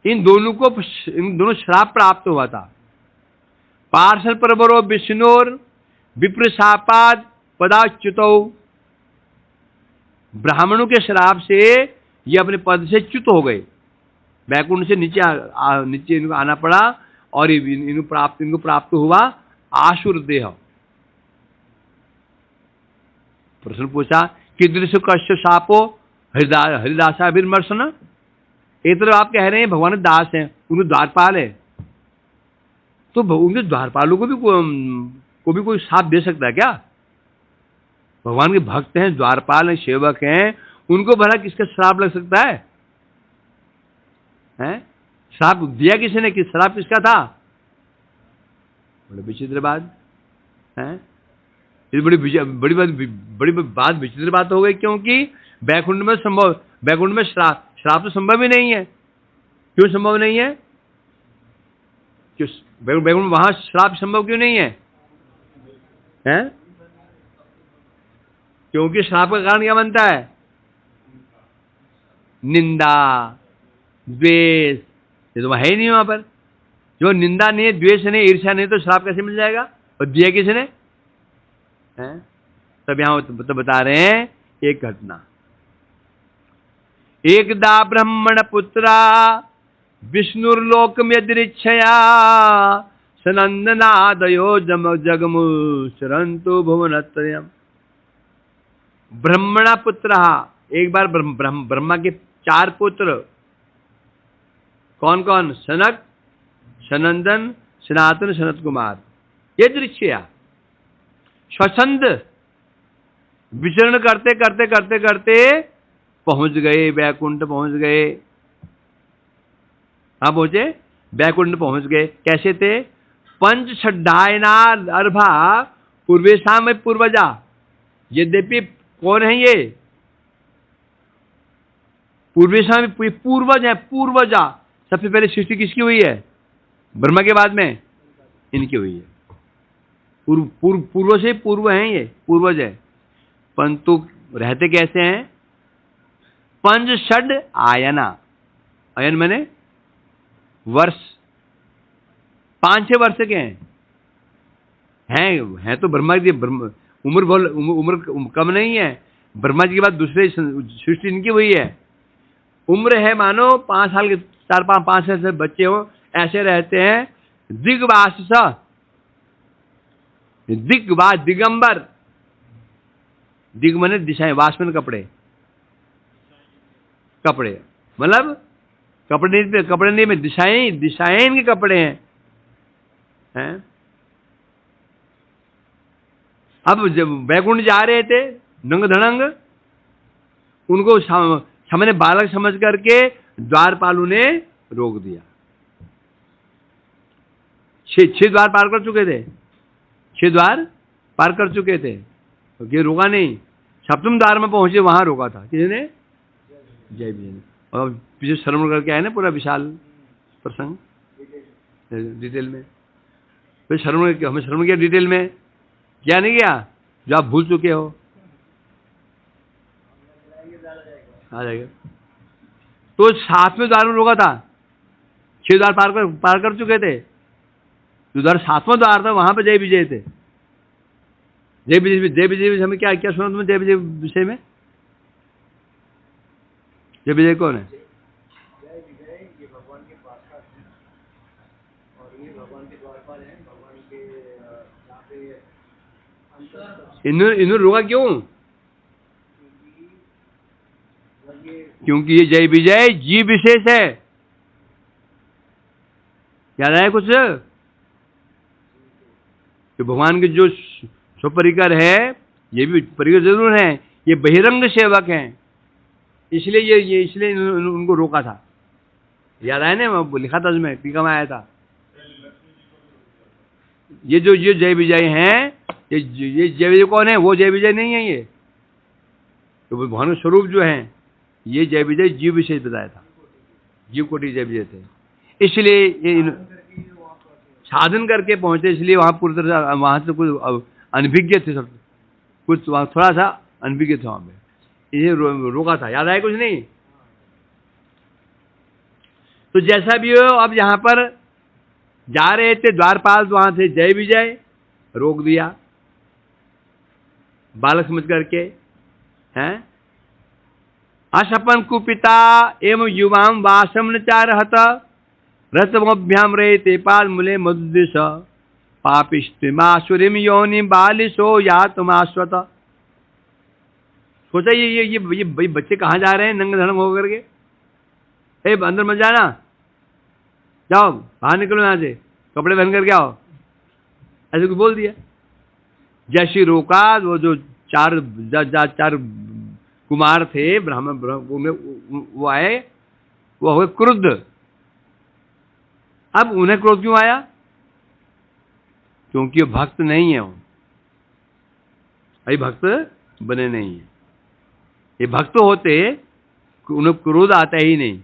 इन दोनों श्राप प्राप्त हुआ था। पार्षद परवरो विष्णुर विप्रशापाद पदाच्युतौ। ब्राह्मणों के श्राप से ये अपने पद से च्युत हो गए, वैकुंठ से नीचे इनको आना पड़ा, और इनको प्राप्त हुआ आसुर देह। प्रश्न पूछा कीदृश कश्य शापो हरिदासा विमर्शन। एक तरफ आप कह रहे हैं भगवान दास हैं, उनके द्वारपाल है, तो उनके द्वारपालों को भी कोई शाप दे सकता है क्या? भगवान के भक्त हैं, द्वारपाल हैं, सेवक हैं, उनको भला किसका श्राप लग सकता है? श्राप दिया किसने? श्राप किसका था? बड़ी विचित्र बात है, बड़ी बात, विचित्र बात हो गई, क्योंकि वैकुंठ में श्राप तो संभव ही नहीं है। क्यों संभव नहीं है? वैकुंठ में वहां श्राप संभव क्यों नहीं है? क्योंकि श्राप का कारण क्या बनता है? निंदा, द्वेष, ये तो है ही नहीं वहां पर। जो निंदा नहीं है, द्वेष नहीं, ईर्ष्या नहीं, तो श्राप कैसे मिल जाएगा? और दिया किसने? तब यहां तो बता रहे हैं एक घटना। एकदा ब्रह्मण पुत्रा विष्णुर्लोकम यदृच्छया सनंदनादयो जगमु चरंतु भुवनत्रयम्। ब्रह्मण पुत्र, एक बार ब्रह्मा के 4 पुत्र, कौन कौन? सनक, सनंदन, सनातन, सनत कुमार। ये दृश्य स्वच्छंद विचरण करते करते करते करते पहुंच गए, वैकुंठ पहुंच गए। हाँ पहुंचे, वैकुंठ पहुंच गए। कैसे थे? पंच षड्ढायना अर्भा पूर्वेशा में पूर्वजा। यद्यपि कौन है ये? पूर्वेशा में पूर्वज है, पूर्वजा। सबसे पहले सृष्टि किसकी हुई है? ब्रह्मा के बाद में इनकी हुई है। पूर्व से पूर्व हैं, ये पूर्वज है। परंतु रहते कैसे हैं? पंच षड आयना, आयन मैंने वर्ष, 5-6 वर्ष के हैं तो ब्रह्मा जी उम्र कम नहीं है। ब्रह्मा जी के बाद दूसरे सृष्टि इनकी हुई है। उम्र है मानो 5 साल के, 4-5 साल से बच्चे हो, ऐसे रहते हैं। दिग्वास, दिग्वास, दिगंबर, दिग मने दिशाएं, वास में कपड़े, मतलब कपड़े नहीं में दिशाएं इनके कपड़े हैं। अब जब वैकुंठ जा रहे थे नंग धड़ंग, उनको सामने बालक समझ करके द्वारपालों ने रोक दिया। 6 द्वार पार कर चुके थे, 6 द्वार पार कर चुके थे, तो ये रोका नहीं। 7वें द्वार में पहुंचे, वहां रोका था किसने? जय विजय ने। और पीछे श्रवण करके आए ना पूरा विशाल प्रसंग डिटेल में। फिर हमें श्रवण किया डिटेल में, क्या नहीं किया? जो आप भूल चुके हो, आ जाएगा। तो 7वें द्वार में रोका था, 6 द्वार पार कर चुके थे। जो द्वार 7वां द्वार था, वहां पे जय विजय थे। जय विजय हमें क्या क्या सुना तुमने? जय विजय विषय में जय विजय कौन है? जय विजय ये भगवान के पार्षद हैं, और ये भगवान के द्वारपाल हैं। भगवान के यहाँ पे इन्होंने रोका क्यों? क्योंकि ये जय विजय जीव विशेष है। याद आया कुछ? तो भगवान के जो स्वपरिकर है, ये भी परिकर जरूर है, ये बहिरंग सेवक हैं, इसलिए इसलिए उनको रोका था। याद आया ना, मैं लिखा था उसमें, टीका में आया था। ये जो ये जय विजय हैं, ये जय विजय कौन है? वो जय विजय नहीं है। ये तो भगवान के स्वरूप जो हैं, ये जय विजय जीव विशेष बताया था, जीव कोटि जय विजय थे। इसलिए ये साधन करके पहुंचे, इसलिए वहां पूरी तरह से वहां से कुछ अनभिज्ञ थे, सब कुछ वहां थोड़ा सा अनभिज्ञ थे, वहां पे ये रोका था। याद आया कुछ नहीं? तो जैसा भी हो, अब यहां पर जा रहे थे, द्वारपाल वहां थे, जय विजय रोक दिया बालक समझ करके, हैं? अशपन कुपिता एवं युवाम वासम न चारहत रतमभ्याम रहे ते पाल मूले मधुदिश पापिष्टिमासुरिम योनि बालिशो या तुमाश्वत। सोचा ये बच्चे कहाँ जा रहे हैं नंगे धड़ंग होकर के? ए अंदर मत जाना, जाओ बाहर निकलो यहाँ से, कपड़े पहन करके आओ, ऐसे कुछ बोल दिया। जैसी रोका, वो जो चार कुमार थे ब्राह्मण, वो आए, वो हो गए क्रुद्ध। अब उन्हें क्रोध क्यों आया? क्योंकि वो भक्त नहीं है, वो अभी भक्त बने नहीं है। ये भक्त होते उन्हें क्रोध आता ही नहीं,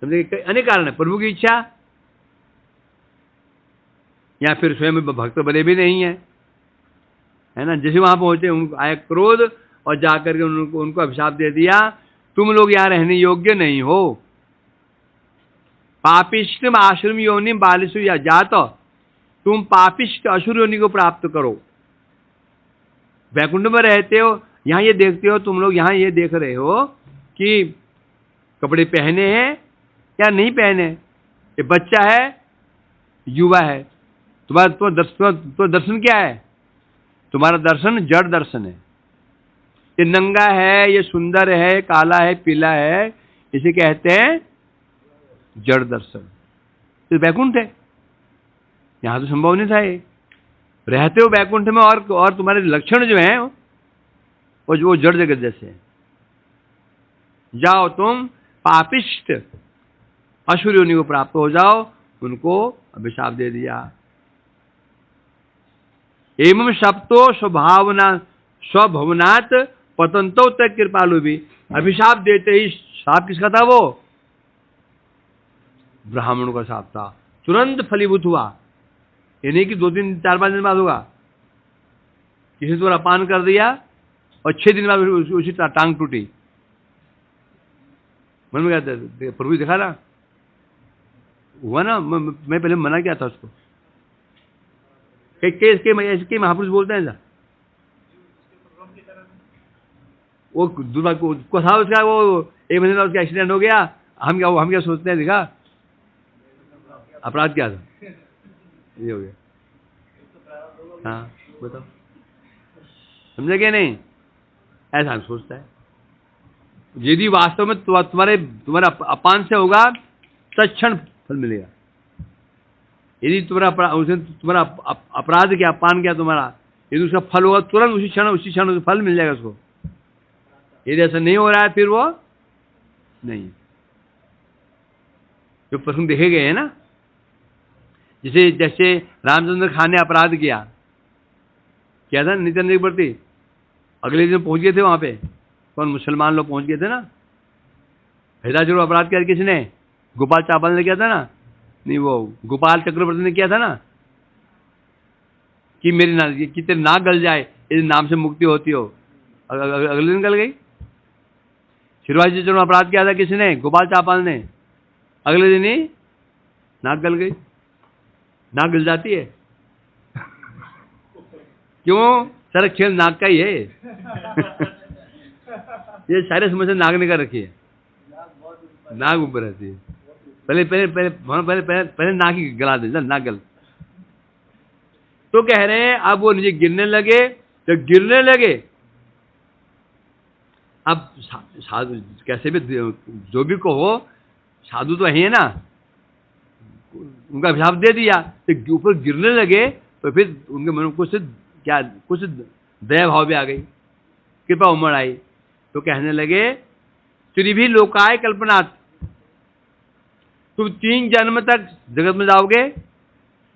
समझे? अनेक कारण है, प्रभु की इच्छा, या फिर स्वयं भक्त बने भी नहीं है ना। जैसे वहां पहुंचे, उनको आया क्रोध और जाकर के उनको अभिशाप दे दिया, तुम लोग यहां रहने योग्य नहीं हो। पापिष्ट आश्रम योनि बालिशु या जात, तुम पापिष्ट असुर योनि को प्राप्त करो। वैकुंठ में रहते हो, यहां ये देखते हो तुम लोग, यहां ये देख रहे हो कि कपड़े पहने हैं या नहीं पहने। ये बच्चा है, युवा है, तुम्हारा दर्शन क्या है? तुम्हारा दर्शन जड़ दर्शन है। ये नंगा है, ये सुंदर है, काला है, पीला है, इसे कहते हैं जड़ दर्शन। तो वैकुंठ है, यहां तो संभव नहीं था। ये रहते हो वैकुंठ में, और तुम्हारे लक्षण जो हैं वो जड़ जगत जैसे हैं। जाओ तुम पापिष्ट असुर योनि को प्राप्त हो जाओ, उनको अभिशाप दे दिया। एवं सप्तो स्वभवनात् पतंतो तक कृपालु भी। अभिशाप देते ही, शाप किसका था? वो ब्राह्मणों का शाप था, तुरंत फलीभूत हुआ। ये नहीं कि 2-3-4-5 दिन बाद होगा। किसी ने तुम्हारा पान कर दिया और 6 दिन बाद उसी टांग टूटी, मन में कहते प्रभु दिखा ना, हुआ ना। मैं पहले मना किया था उसको। इसके महापुरुष बोलते हैं ऐसा, वो दुर्भाग्य को था उसका, वो 1 महीने उसका एक्सीडेंट हो गया। हम क्या सोचते हैं, देखा अपराध क्या था, ये हो गया। हाँ बताओ, समझे क्या नहीं? ऐसा हम सोचता है। यदि वास्तव में तुम्हारा अपान से होगा, तत्क्षण फल मिलेगा। यदि तुम्हारा अपराध क्या, अपान क्या तुम्हारा, यदि उसका फल होगा तुरंत उसी क्षण फल मिल जाएगा उसको। यदि ऐसा नहीं हो रहा है, फिर वो नहीं। जो प्रसंग देखे गए हैं ना, जैसे रामचंद्र खान ने अपराध किया था नित्यानंद के प्रति, अगले दिन पहुंच गए थे वहां पे, कौन मुसलमान लोग पहुंच गए थे ना। हृदय अपराध किया किसने? गोपाल चावल ने किया था ना, नहीं वो गोपाल चक्रवर्ती ने किया था ना, कि तेरे नाक गल जाए, इस नाम से मुक्ति होती हो। अगले दिन गल गई। शिवाजी चरण अपराध किया था किसने? गोपाल चावल ने। अगले दिन ही नाक गल गई। नाक गल जाती है क्यों? सारा खेल नाक का ही है। ये सारे समस्या नाक ने कर रखी है, नाक ऊपर रहती है। पहले नाक ही गला दे, नाक गल। तो कह रहे हैं अब वो नीचे गिरने लगे, तो गिरने लगे। अब साधु कैसे भी जो भी कहो, साधु तो है ना, उनका अभिशाप दे दिया, तो ऊपर गिरने लगे। तो फिर उनके मन में कुछ दया भाव भी आ गई, कृपा उमड़ आई। तो कहने लगे, त्रिभी लोकाय कल्पनात्, तुम 3 जन्म तक जगत में जाओगे,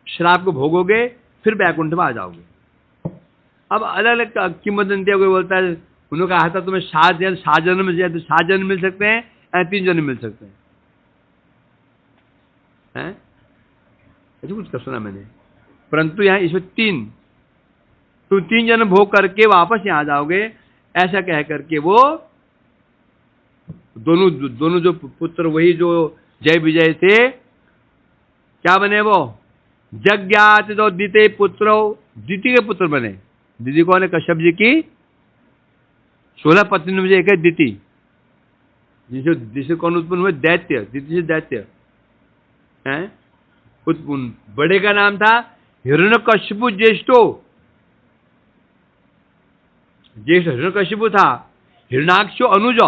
श्राप को भोगोगे, फिर वैकुंठ में आ जाओगे। अब अलग अलग किंवदंतियां, कोई बोलता है उन्होंने कहा था तुम्हें 7 जन्म मिल जाए, तो 7 जन्म मिल सकते हैं या 3 जन्म मिल सकते हैं, ऐसे कुछ सुना मैंने। परंतु यहाँ इसमें 3, तुम 3 जन्म भोग करके वापस यहाँ आ जाओगे, ऐसा कह करके वो दोनों जो पुत्र, वही जो जय विजय थे, क्या बने वो? जज्ञात तो द्वितीय पुत्रो, द्वितीय के पुत्र बने। दीदी कौन है? कश्यप जी की 16 पत्नी में से एक है दिति, जिसे कौन उत्पन्न हुए? दैत्य, दिति से दैत्य हैं। बड़े का नाम था हिरण्यकशिपु ज्येष्ठो, ज्येष्ठ हिरण्यकशिपु था, हिरण्याक्षो अनुज।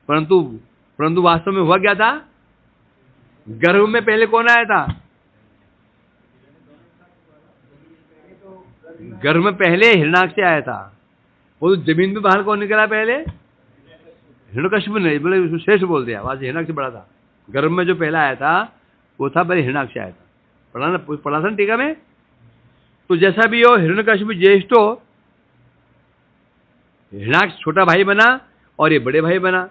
परंतु वास्तव में हुआ क्या था? गर्भ में पहले कौन आया था? गर्भ में पहले हिरण्याक्ष आया था। वो जमीन में बाहर कौन निकला पहले? हिरण्यकशिपु ने, बोले श्रेष्ठ बोल दिया, वहां से हिरण्याक्ष बड़ा था। गर्भ में जो पहला आया था वो था पहले हिरण्याक्ष आया था। पढ़ा था ना टीका में। तो जैसा भी हो, हिरण्यकशिपु ज्येष्ठ हो, हिरण्याक्ष छोटा भाई बना और ये बड़े भाई बना।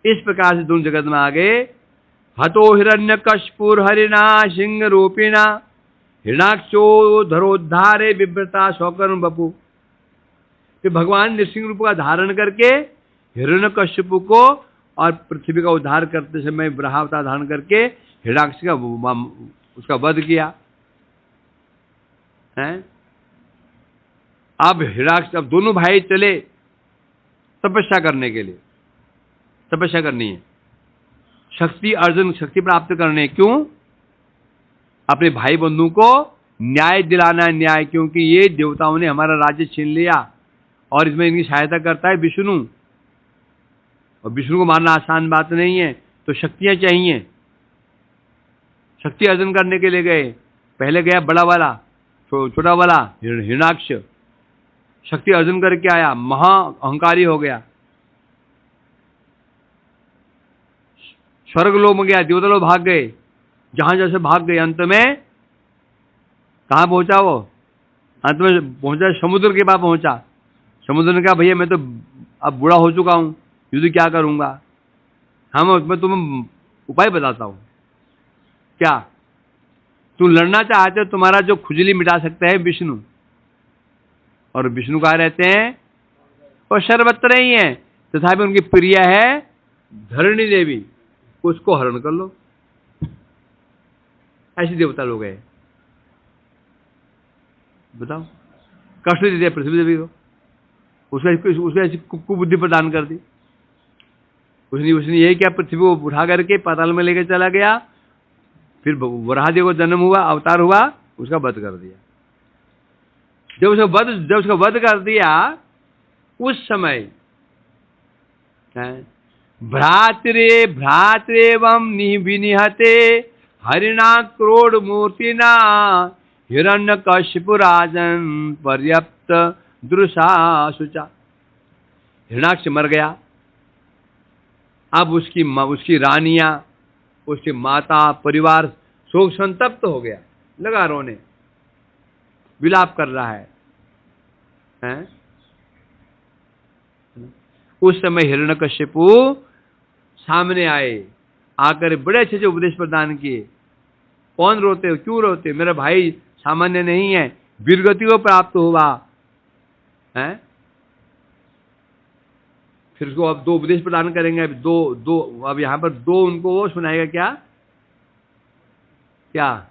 इस प्रकार से दोनों जगत में आ गए। हतो हिरण्यकशिपुर हरिणा सिंह रूपिणा हिरण्याक्षो धरोद्धारे बिभ्रता शौकर्म बपु। फिर भगवान नृसिंह रूप का धारण करके हिरण्यकशिपु को और पृथ्वी का उद्धार करते समय ब्रहावतार धारण करके हिरण्याक्ष का उसका वध किया है। अब हिरण्याक्ष, अब दोनों भाई चले तपस्या करने के लिए। तपस्या करनी है, शक्ति अर्जन, शक्ति प्राप्त करने। क्यों? अपने भाई बंधु को न्याय दिलाना है। न्याय, क्योंकि ये देवताओं ने हमारा राज्य छीन लिया और इसमें इनकी सहायता करता है विष्णु, और विष्णु को मारना आसान बात नहीं है। तो शक्तियां चाहिए। शक्ति अर्जन करने के लिए गए। पहले गया बड़ा वाला, छोटा वाला हिरण्याक्ष शक्ति अर्जन करके आया, महा अहंकारी हो गया, स्वर्ग लोक में गया, देवता लोग भाग गए, जहां जैसे भाग गए। अंत में कहां पहुंचा वो? अंत में पहुंचा समुद्र के पास पहुंचा। समुद्र ने कहा भैया मैं तो अब बूढ़ा हो चुका हूं, युद्ध क्या करूंगा? मैं तुम्हें उपाय बताता हूं। क्या? तुम लड़ना चाहते हो, तुम्हारा जो खुजली मिटा सकता है विष्णु, और विष्णु कहाँ रहते हैं? और सर्वत्र ही है। तथापि उनकी प्रिय है धरणी देवी, उसको हरण कर लो। ऐसे देवता लोग हैं। बताओ, कष्ट दे दिया पृथ्वी देवी को, उसको ऐसी कुबुद्धि प्रदान कर दी। उसने यही क्या, पृथ्वी को उठा करके पाताल में लेकर चला गया। फिर वराहदेव को जन्म हुआ, अवतार हुआ, उसका वध कर दिया। जब उसका वध कर दिया, उस समय भ्रातृवम विनिहते हरिणा क्रोड मूर्तिना हिरण्यकशिपु राजन पर्याप्त दृशा शुचा। हिरण्याक्ष मर गया। अब उसकी रानियां, उसकी माता, परिवार शोक संतप्त हो गया, लगा रोने, विलाप कर रहा है? उस समय हिरण्यकशिपु सामने आए, आकर बड़े अच्छे से उपदेश प्रदान किए। कौन रोते हो, क्यों रोते? मेरा भाई सामान्य नहीं है, वीरगति को प्राप्त हुआ है। फिर उसको अब 2 उपदेश प्रदान करेंगे। अब यहां पर 2 उनको वो सुनाएगा। क्या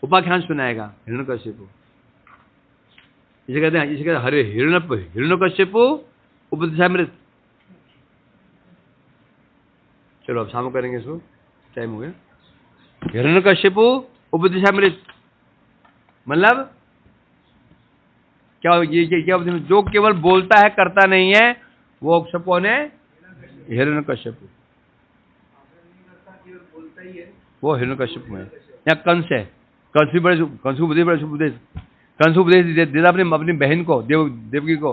उपाख्यान सुनाएगा हिरण्यकशिपु। इसे कहते हैं हरे हिरण्यकशिपु उपदेशामृत। चलो अब शाम करेंगे इसको, टाइम हो गया। हिरण्यकशिपु उपदेशामृत मतलब क्या? ये क्या? जो केवल बोलता है, करता नहीं है, वो सब कौन है? हिरण्यकशिपु। वो हिरण्यकशिपु है। या कंस है। कंस उपदेश देता अपनी बहन को, देवकी को,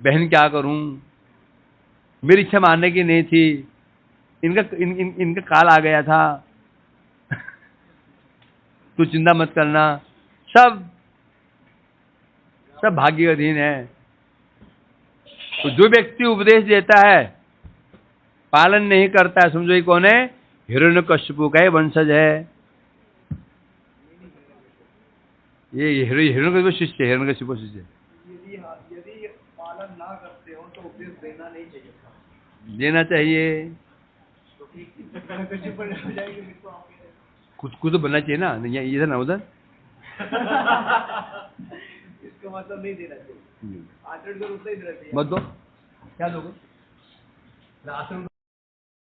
बहन क्या करूं, मेरी इच्छा मानने की नहीं थी, इनका काल आ गया था। तू चिंता मत करना, सब सब भाग्य के अधीन है। तो जो व्यक्ति उपदेश देता है पालन नहीं करता है, समझो ये कौन है? हिरण्यकश्यप का ही वंशज है। ये हिरण्यकश्यप शिष्य, हिरण्यकश्यप शिष्य। यदि पालन ना करते हो तो उपदेश देना नहीं चाहिए था। देना चाहिए, तो हिरण्यकश्यप पर हो जाएंगे फिर तो आप कुछ तो बनना चाहिए ना, नहीं इधर ना उधर। इसका मतलब नहीं देना चाहिए, आचरण कर उतना ही देना चाहिए। मत दो, क्या दोगे? आचरण